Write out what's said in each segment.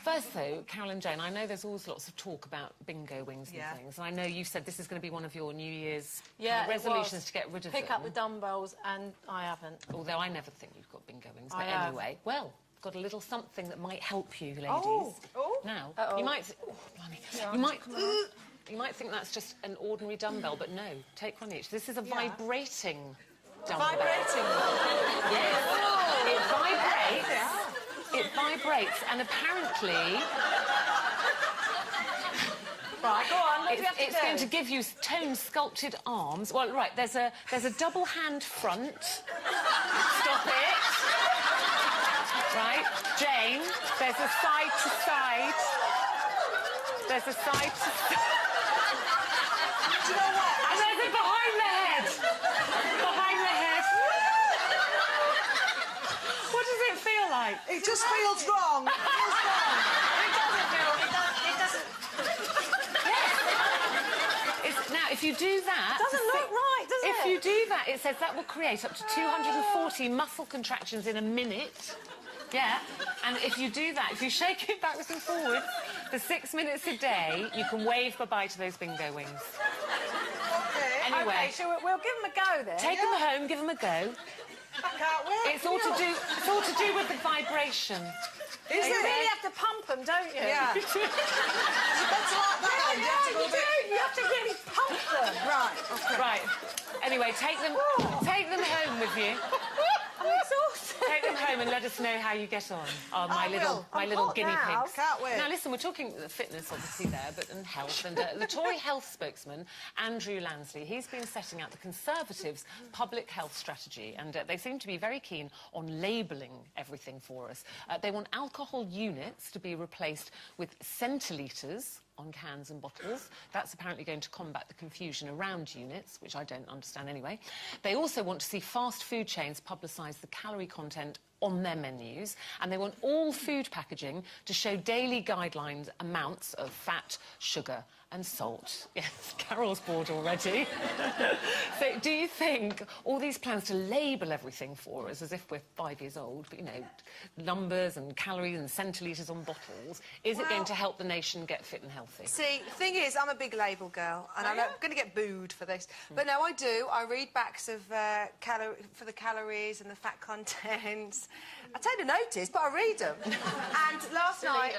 First, though, Carol and Jane, I know there's always lots of talk about bingo wings and things, and I know you said this is going to be one of your New Year's resolutions to get rid of them. Pick up the dumbbells, and I haven't. Although I never think you've got bingo wings, but have. anyway. Well, got a little something that might help you, ladies. Oh. Now, Uh-oh. you might... Oh, blimey. You might think that's just an ordinary dumbbell, but no, take one each. This is a vibrating dumbbell. Vibrating? Yes. It vibrates. It vibrates, and apparently... Right, go on. It's going to give you toned, sculpted arms. Well, right, there's a double hand front. Stop it. Right, Jane, there's a side to side. There's a side to side. Do you know what? And there's a behind the head. Behind the head. What does it feel like? It just feels wrong. It feels wrong. It doesn't feel... It doesn't... Now, if you do that... It doesn't look right, does it? If you do that, it says that will create up to 240 muscle contractions in a minute. Yeah, and if you do that, if you shake it backwards and forwards for 6 minutes a day, you can wave bye-bye to those bingo wings. Okay. Anyway. Okay, so we'll give them a go then. Take them home, give them a go. I can't wait. It's all to do with the vibration. You really have to pump them, don't you? Yeah. That's like that. You have to go a bit... You have to really pump them. Right, okay. Right. Anyway, take them home with you. I'm exhausted. Take them home and let us know how you get on. Oh, my little guinea now. pigs. Can't wait. Now, listen, we're talking fitness, obviously, there, and health. And the Tory health spokesman, Andrew Lansley, he's been setting out the Conservatives' public health strategy, and they seem to be very keen on labelling everything for us. They want alcohol units to be replaced with centilitres on cans and bottles. That's apparently going to combat the confusion around units, which I don't understand anyway. They also want to see fast food chains publicise the calorie content on their menus, and they want all food packaging to show daily guidelines amounts of fat, sugar and salt. Yes, Carol's bored already. So do you think all these plans to label everything for us as if we're 5 years old, but, you know, numbers and calories and centilitres on bottles, is it going to help the nation get fit and healthy? See, the thing is, I'm a big label girl, and I'm going to get booed for this. But no, I do. I read backs of for the calories and the fat contents. I take the notice, but I read them. And last night...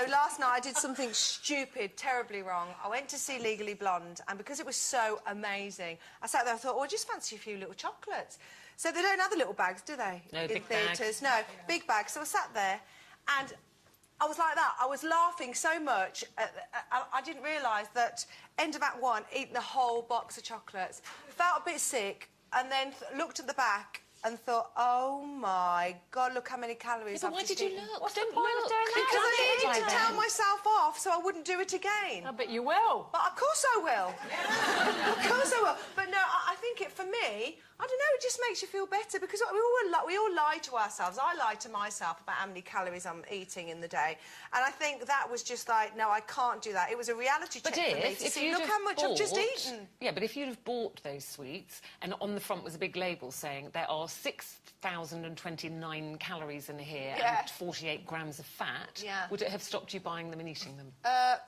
last night I did something stupid, terribly wrong. I went to see Legally Blonde, and because it was so amazing, I sat there and thought, oh, I just fancy a few little chocolates. So they don't have the little bags, do they? No, in big theatres. bags. No, big bags. So I sat there, and I was like that. I was laughing so much. I didn't realise that end of Act 1, eating the whole box of chocolates, felt a bit sick, and then looked at the back and thought, oh my God, look how many calories I've just eaten. Why did you look? What's the point of doing that? Because I needed to tell myself off so I wouldn't do it again. I bet you will. But of course I will. Of course I will. But no, I think for me, I don't know, it just makes you feel better because we all lie to ourselves. I lie to myself about how many calories I'm eating in the day. And I think that was just like, no, I can't do that. It was a reality check for me to see, look how much I've just eaten. Yeah, but if you'd have bought those sweets and on the front was a big label saying there are 6,029 calories in here and 48 grams of fat, would it have stopped you buying them and eating them?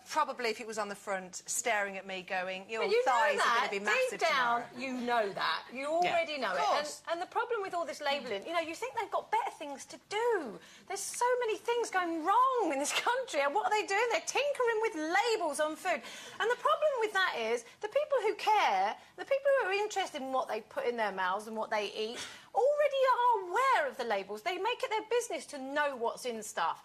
Probably if it was on the front, staring at me going, your you thighs know are going to be massive deep down, tomorrow. you know that. You already know it. And the problem with all this labelling, you know, you think they've got better things to do. There's so many things going wrong in this country, and what are they doing? They're tinkering with labels on food. And the problem with that is the people who care, the people who are interested in what they put in their mouths and what they eat, already are aware of the labels. They make it their business to know what's in stuff.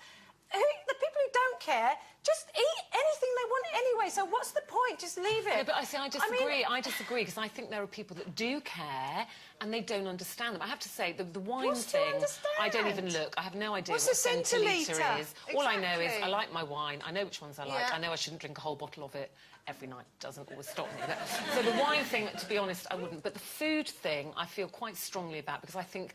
The people who don't care just eat anything they want anyway, so what's the point? Just leave it. Yeah, but I disagree. I disagree, because I think there are people that do care and they don't understand them. I have to say, the wine thing, I don't even look. I have no idea what a centilitre is. All I know is I like my wine. I know which ones I like. I know I shouldn't drink a whole bottle of it every night. Doesn't always stop me. So the wine thing, to be honest, I wouldn't. But the food thing, I feel quite strongly about, because I think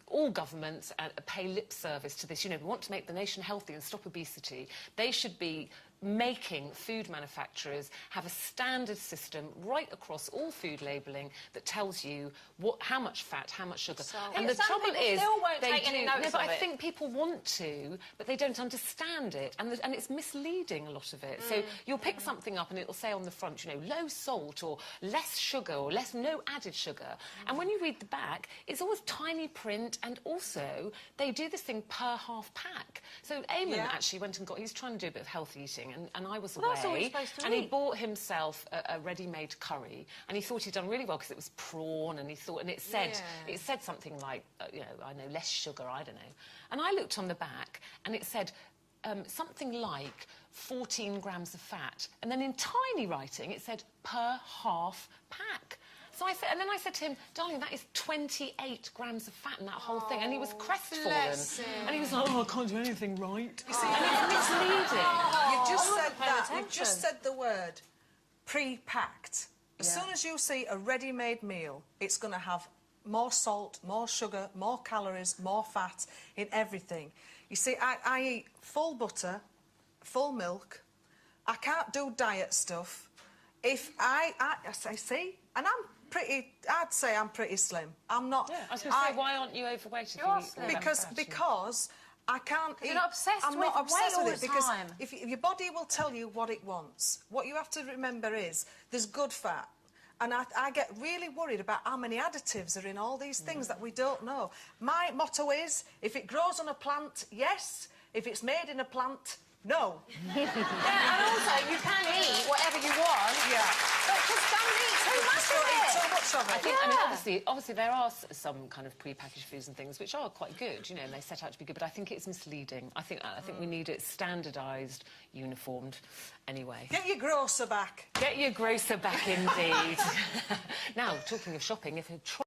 all governments pay lip service to this. You know, we want to make the nation healthy and stop obesity. They should be making food manufacturers have a standard system right across all food labelling that tells you how much fat, how much sugar. And the trouble is, I think people want to, but they don't understand it, and it's misleading, a lot of it. So you'll pick something up and it'll say on the front, you know, low salt or less sugar or no added sugar. And when you read the back, it's always tiny print, and also they do this thing per half pack. So Eamon actually went and he's trying to do a bit of healthy eating, and I was away, and he bought himself a ready-made curry, and he thought he'd done really well because it was prawn, and it said something like, you know, I know, less sugar, I don't know. And I looked on the back, and it said something like 14 grams of fat, and then in tiny writing it said per half pack. So and then I said to him, darling, that is 28 grams of fat in that whole thing. And he was crestfallen. And he was like, oh, I can't do anything right. You see, and it's misleading. You've just said that. You've just said the word pre-packed. As soon as you see a ready-made meal, it's going to have more salt, more sugar, more calories, more fat in everything. You see, I eat full butter, full milk. I can't do diet stuff. If I see, and I'd say I'm pretty slim. I'm not. Yeah, I was going to say, why aren't you overweight? Because I can't eat. You're not obsessed I'm not obsessed with it because time. if your body will tell you what it wants. What you have to remember is there's good fat. And I get really worried about how many additives are in all these things that we don't know. My motto is, if it grows on a plant, yes. If it's made in a plant, no. And also, you can eat whatever you want. Yeah. But just don't eat too much of it. Too much of it. I think, I mean, obviously there are some kind of pre-packaged foods and things which are quite good, you know, and they set out to be good, but I think it's misleading. I think we need it standardised, uniformed, anyway. Get your grocer back. Get your grocer back, indeed. Now, talking of shopping, if you try